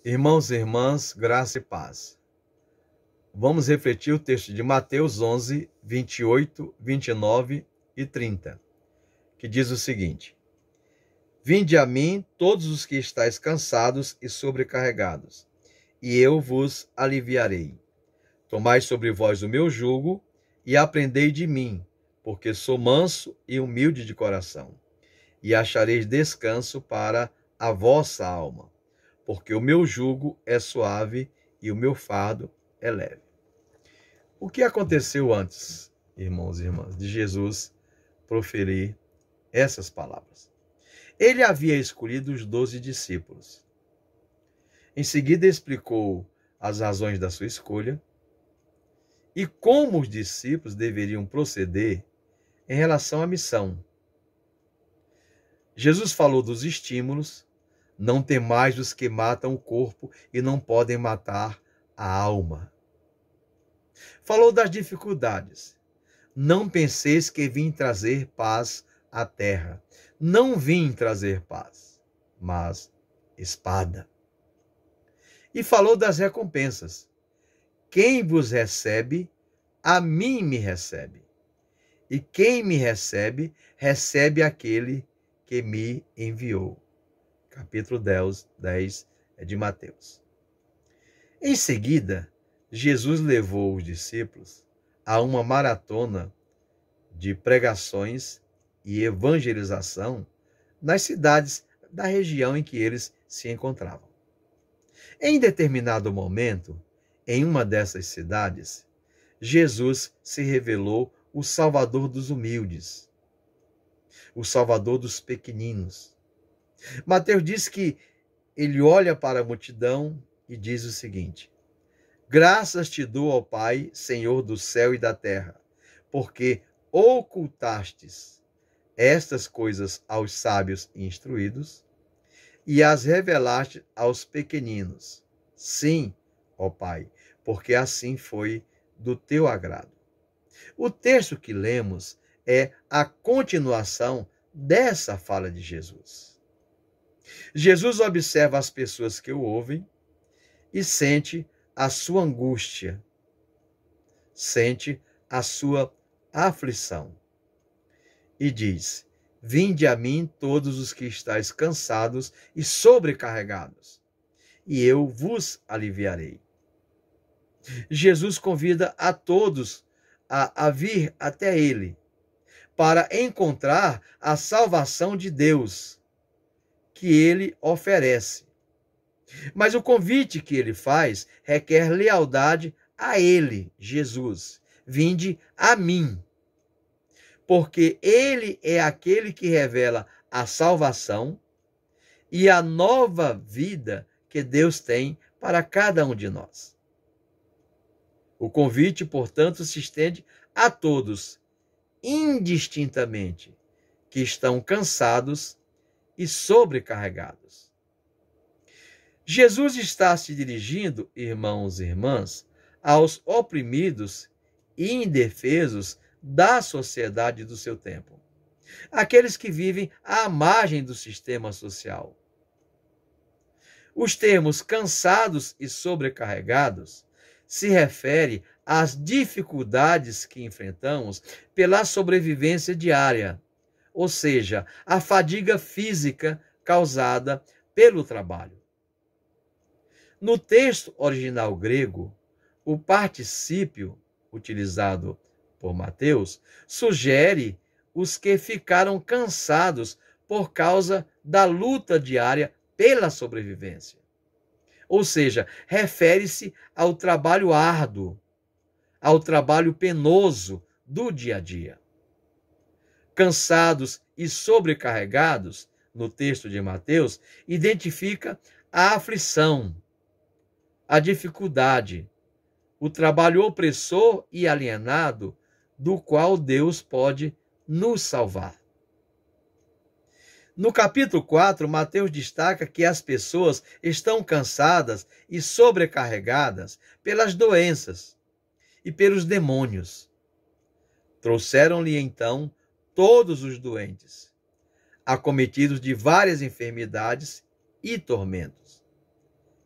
Irmãos e irmãs, graça e paz. Vamos refletir o texto de Mateus 11, 28, 29 e 30, que diz o seguinte: Vinde a mim todos os que estáis cansados e sobrecarregados, e eu vos aliviarei. Tomai sobre vós o meu jugo e aprendei de mim, porque sou manso e humilde de coração, e achareis descanso para a vossa alma, porque o meu jugo é suave e o meu fardo é leve. O que aconteceu antes, irmãos e irmãs, de Jesus proferir essas palavras? Ele havia escolhido os 12 discípulos. Em seguida, explicou as razões da sua escolha e como os discípulos deveriam proceder em relação à missão. Jesus falou dos estímulos: não temais os que matam o corpo e não podem matar a alma. Falou das dificuldades: não penseis que vim trazer paz à terra. Não vim trazer paz, mas espada. E falou das recompensas: quem vos recebe, a mim me recebe. E quem me recebe, recebe aquele que me enviou. Capítulo 10 de Mateus. Em seguida, Jesus levou os discípulos a uma maratona de pregações e evangelização nas cidades da região em que eles se encontravam. Em determinado momento, em uma dessas cidades, Jesus se revelou o Salvador dos humildes, o Salvador dos pequeninos. Mateus diz que ele olha para a multidão e diz o seguinte: graças te dou, ó Pai, Senhor do céu e da terra, porque ocultastes estas coisas aos sábios e instruídos e as revelaste aos pequeninos. Sim, ó Pai, porque assim foi do teu agrado. O texto que lemos é a continuação dessa fala de Jesus. Jesus observa as pessoas que o ouvem e sente a sua angústia, sente a sua aflição. E diz: vinde a mim todos os que estáis cansados e sobrecarregados, e eu vos aliviarei. Jesus convida a todos a vir até ele, para encontrar a salvação de Deus que ele oferece. Mas o convite que ele faz requer lealdade a ele, Jesus. Vinde a mim, porque ele é aquele que revela a salvação e a nova vida que Deus tem para cada um de nós. O convite, portanto, se estende a todos, indistintamente, que estão cansados e sobrecarregados. Jesus está se dirigindo, irmãos e irmãs, aos oprimidos e indefesos da sociedade do seu tempo, aqueles que vivem à margem do sistema social. Os termos cansados e sobrecarregados se refere às dificuldades que enfrentamos pela sobrevivência diária, ou seja, a fadiga física causada pelo trabalho. No texto original grego, o particípio utilizado por Mateus sugere os que ficaram cansados por causa da luta diária pela sobrevivência. Ou seja, refere-se ao trabalho árduo, ao trabalho penoso do dia a dia. Cansados e sobrecarregados, no texto de Mateus, identifica a aflição, a dificuldade, o trabalho opressor e alienado do qual Deus pode nos salvar. No capítulo 4, Mateus destaca que as pessoas estão cansadas e sobrecarregadas pelas doenças e pelos demônios. Trouxeram-lhe então todos os doentes, acometidos de várias enfermidades e tormentos.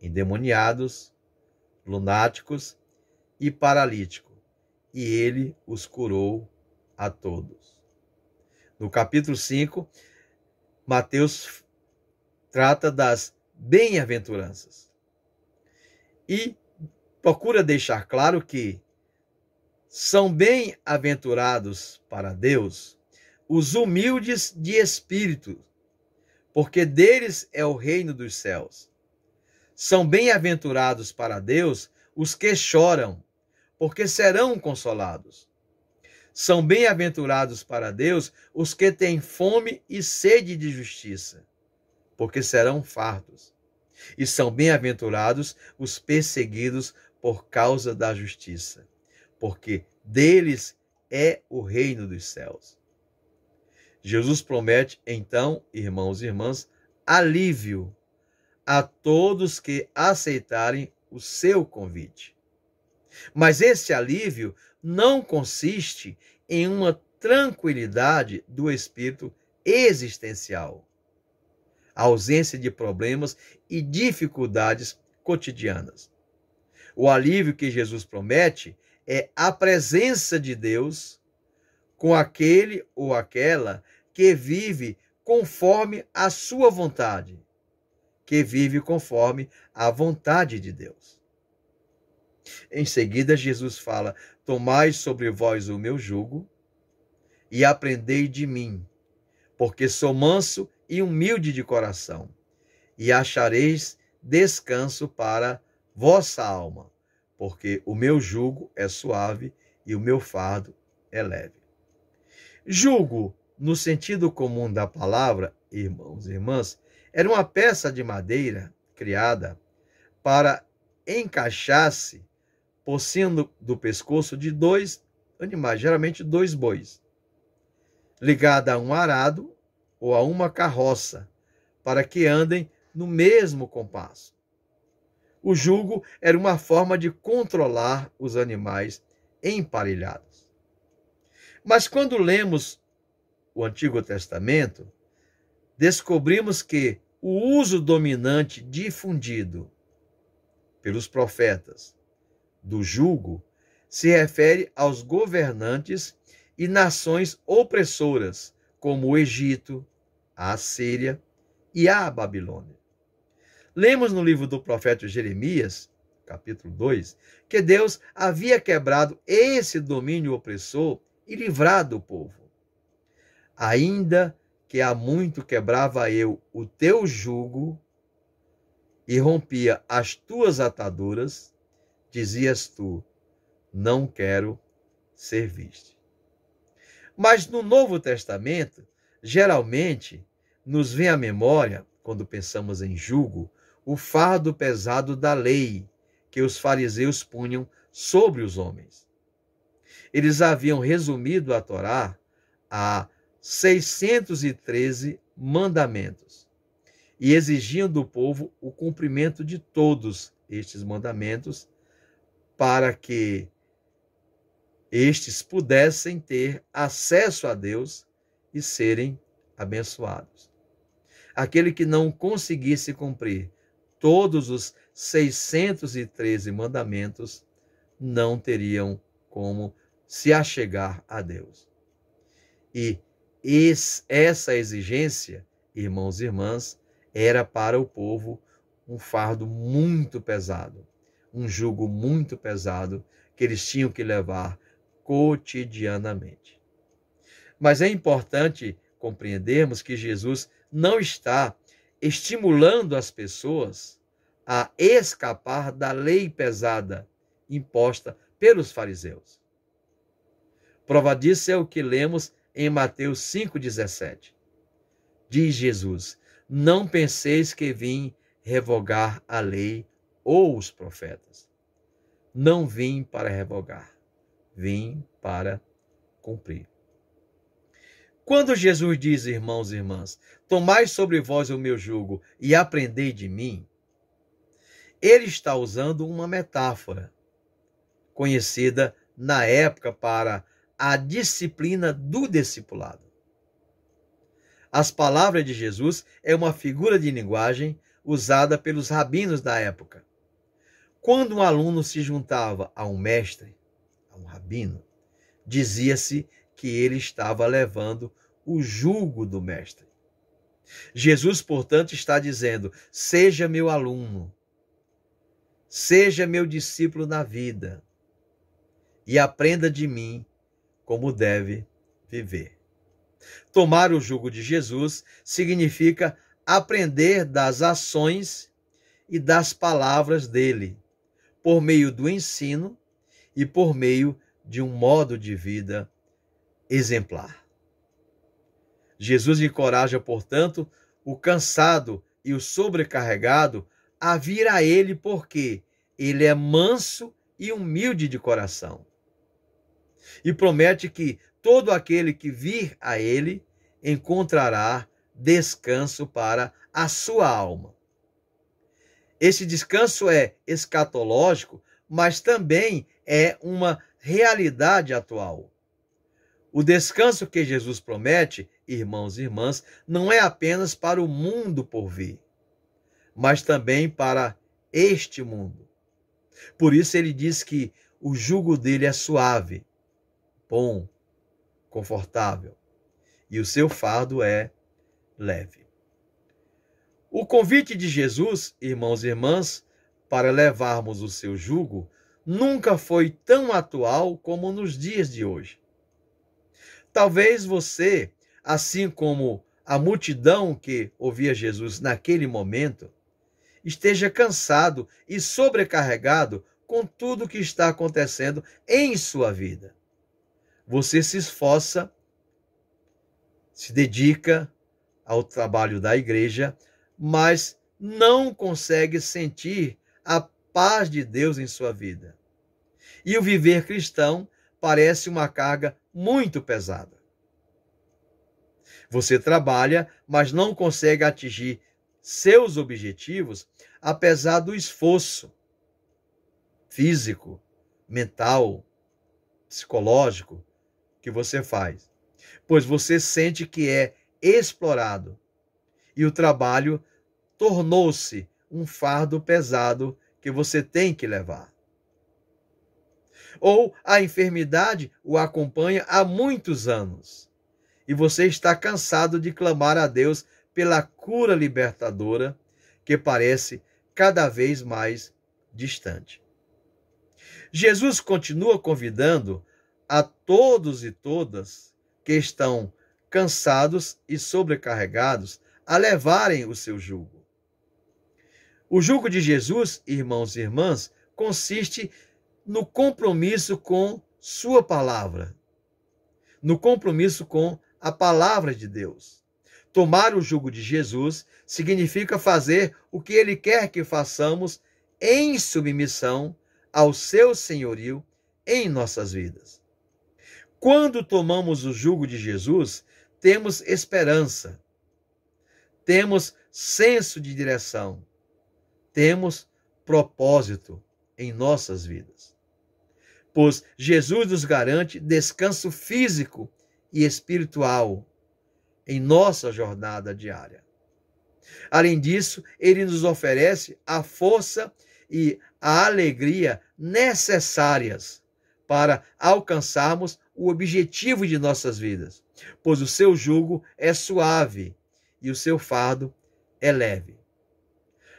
endemoniados, lunáticos e paralíticos, e ele os curou a todos. No capítulo 5, Mateus trata das bem-aventuranças e procura deixar claro que são bem-aventurados para Deus os humildes de espírito, porque deles é o reino dos céus. São bem-aventurados para Deus os que choram, porque serão consolados. São bem-aventurados para Deus os que têm fome e sede de justiça, porque serão fartos. E são bem-aventurados os perseguidos por causa da justiça, porque deles é o reino dos céus. Jesus promete, então, irmãos e irmãs, alívio a todos que aceitarem o seu convite. Mas esse alívio não consiste em uma tranquilidade do espírito existencial, a ausência de problemas e dificuldades cotidianas. O alívio que Jesus promete é a presença de Deus com aquele ou aquela que vive conforme a sua vontade, que vive conforme a vontade de Deus. Em seguida, Jesus fala: tomai sobre vós o meu jugo e aprendei de mim, porque sou manso e humilde de coração, e achareis descanso para vossa alma, porque o meu jugo é suave e o meu fardo é leve. Jugo, no sentido comum da palavra, irmãos e irmãs, era uma peça de madeira criada para encaixar-se por cima do pescoço de dois animais, geralmente dois bois, ligada a um arado ou a uma carroça, para que andem no mesmo compasso. O jugo era uma forma de controlar os animais emparelhados. Mas quando lemos o Antigo Testamento, descobrimos que o uso dominante difundido pelos profetas do jugo se refere aos governantes e nações opressoras, como o Egito, a Assíria e a Babilônia. Lemos no livro do profeta Jeremias, capítulo 2, que Deus havia quebrado esse domínio opressor e livrado o povo. Ainda que há muito quebrava eu o teu jugo e rompia as tuas ataduras, dizias tu: não quero servir-te. Mas no Novo Testamento, geralmente, nos vem à memória, quando pensamos em jugo, o fardo pesado da lei que os fariseus punham sobre os homens. Eles haviam resumido a Torá a 613 mandamentos e exigiam do povo o cumprimento de todos estes mandamentos para que estes pudessem ter acesso a Deus e serem abençoados. Aquele que não conseguisse cumprir todos os 613 mandamentos não teriam como se achegar a Deus. E essa exigência, irmãos e irmãs, era para o povo um fardo muito pesado, um jugo muito pesado que eles tinham que levar cotidianamente. Mas é importante compreendermos que Jesus não está estimulando as pessoas a escapar da lei pesada imposta pelos fariseus. Prova disso é o que lemos em Mateus 5,17. Diz Jesus: não penseis que vim revogar a lei ou os profetas. Não vim para revogar, vim para cumprir. Quando Jesus diz, irmãos e irmãs, tomai sobre vós o meu jugo e aprendei de mim, ele está usando uma metáfora conhecida na época para a disciplina do discipulado. As palavras de Jesus é uma figura de linguagem usada pelos rabinos da época. Quando um aluno se juntava a um mestre, a um rabino, dizia-se que ele estava levando o jugo do mestre. Jesus, portanto, está dizendo: seja meu aluno, seja meu discípulo na vida e aprenda de mim como deve viver. Tomar o jugo de Jesus significa aprender das ações e das palavras dele, por meio do ensino e por meio de um modo de vida exemplar. Jesus encoraja, portanto, o cansado e o sobrecarregado a vir a ele, porque ele é manso e humilde de coração. E promete que todo aquele que vir a ele encontrará descanso para a sua alma. Esse descanso é escatológico, mas também é uma realidade atual. O descanso que Jesus promete, irmãos e irmãs, não é apenas para o mundo por vir, mas também para este mundo. Por isso ele diz que o jugo dele é suave, bom, confortável, e o seu fardo é leve. O convite de Jesus, irmãos e irmãs, para levarmos o seu jugo, nunca foi tão atual como nos dias de hoje. Talvez você, assim como a multidão que ouvia Jesus naquele momento, esteja cansado e sobrecarregado com tudo que está acontecendo em sua vida. Você se esforça, se dedica ao trabalho da igreja, mas não consegue sentir a paz de Deus em sua vida. E o viver cristão parece uma carga muito pesada. Você trabalha, mas não consegue atingir seus objetivos, apesar do esforço físico, mental, psicológico que você faz, pois você sente que é explorado e o trabalho tornou-se um fardo pesado que você tem que levar. Ou a enfermidade o acompanha há muitos anos e você está cansado de clamar a Deus pela cura libertadora que parece cada vez mais distante. Jesus continua convidando a todos e todas que estão cansados e sobrecarregados a levarem o seu jugo. O jugo de Jesus, irmãos e irmãs, consiste no compromisso com sua palavra, no compromisso com a palavra de Deus. Tomar o jugo de Jesus significa fazer o que ele quer que façamos em submissão ao seu senhorio em nossas vidas. Quando tomamos o jugo de Jesus, temos esperança, temos senso de direção, temos propósito em nossas vidas. Pois Jesus nos garante descanso físico e espiritual em nossa jornada diária. Além disso, ele nos oferece a força e a alegria necessárias para alcançarmos o objetivo de nossas vidas, pois o seu jugo é suave e o seu fardo é leve.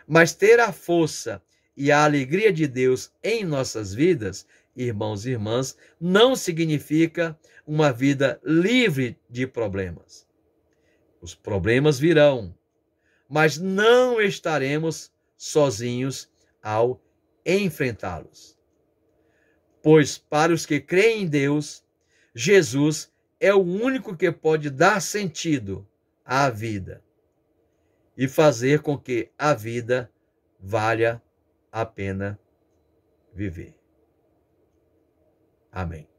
Mas ter a força e a alegria de Deus em nossas vidas, irmãos e irmãs, não significa uma vida livre de problemas. Os problemas virão, mas não estaremos sozinhos ao enfrentá-los. Pois para os que creem em Deus, Jesus é o único que pode dar sentido à vida e fazer com que a vida valha a pena viver. Amém.